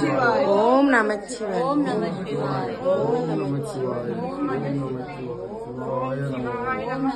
நமச்சிவாய். ஓம் நமச்சிவாய். ஓம் நமச்சிவாய். ஓம் நமச்சிவாய். ஓம் நமச்சிவாய். சிவாய நம.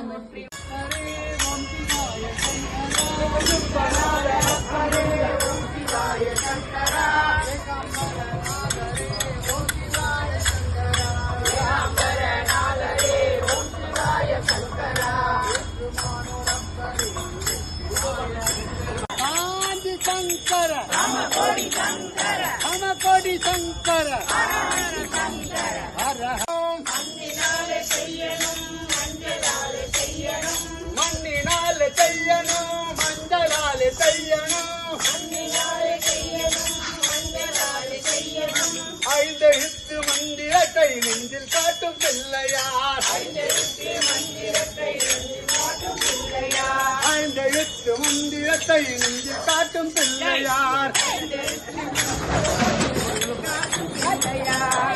शंकर रामकोटि शंकर रामकोटि शंकर हर मन्निनाले चय्यनु मंजलाले चय्यनु मन्निनाले चय्यनु मंजलाले चय्यनु मन्निनाले चय्यनु मंजलाले चय्यनु ஐந்தெழுத்து மந்திரத்தை நெஞ்சில் காட்டும் பிள்ளையார் ஐந்தெழுத்து மந்திரத்தை நெஞ்சில் காட்டும் பிள்ளையார் ஐந்தெழுத்து மந்திரத்தை நெஞ்சில் காட்டும் பிள்ளையார்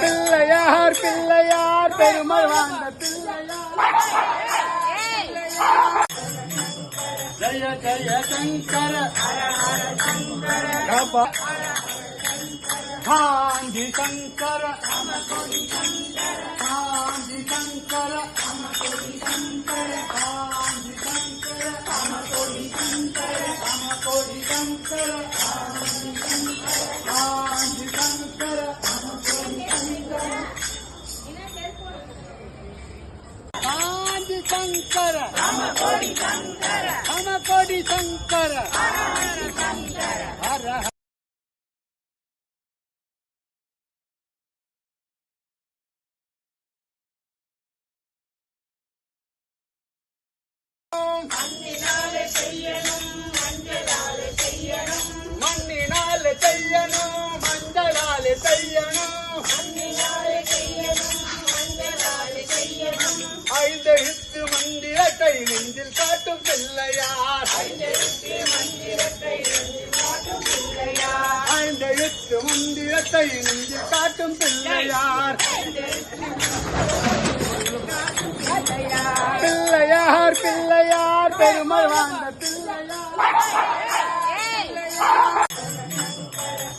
பிள்ளையார் பிள்ளையார் பெருமாள் வாழ்ந்த பிள்ளையார் ஜய ஜய சங்கர ஹர ஹர சங்கர காஞ்சி சங்கர காஞ்சி சங்கர காஞ்சி சங்கர காஞ்சி சங்கர காஞ்சி சங்கர காஞ்சி சங்கர காஞ்சி சங்கர ராமகோடி சங்கர ராமகோடி சங்கர ஹர ஹர மன்னினாலே செய்யணும் மஞ்சளாலே செய்யணும் மன்னினாலே செய்யணும் மஞ்சளாலே செய்யணும் மன்னினாலே செய்யணும் மஞ்சளாலே செய்யணும் ஐந்தெழுத்து மந்திரத்தை நெஞ்சில் காட்டும் பிள்ளையார் ஐந்தெழுத்து மந்திரத்தை நெஞ்சில் காட்டும் பிள்ளையார் ஐந்தெழுத்து மந்திரத்தை நெஞ்சில் காட்டும் பிள்ளையார் பிள்ளையார் பிள்ளையார் பெருமாள் வாழ்ந்த பிள்ளையார்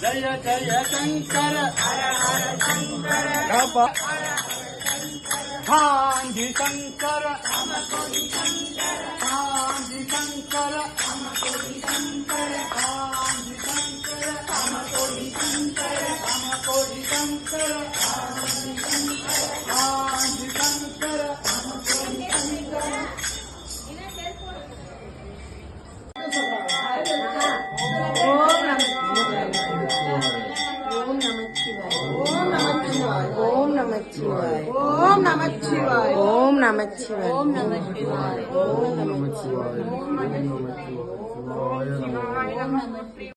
ஜய ஜய சங்கர ஹர ஹர சங்கர காஞ்சி சங்கர காஞ்சி சங்கர காஞ்சி சங்கர காஞ்சி சங்கர காஞ்சி சங்கர ஓம் நமச்சிவாய். ஓம் நமச்சிவாய். ஓம் நமச்சிவாய். ஓம் நமச்சிவாய். ஓம் நமச்சிவாய். ஓம் நமச்சிவாய். சிவாய நம.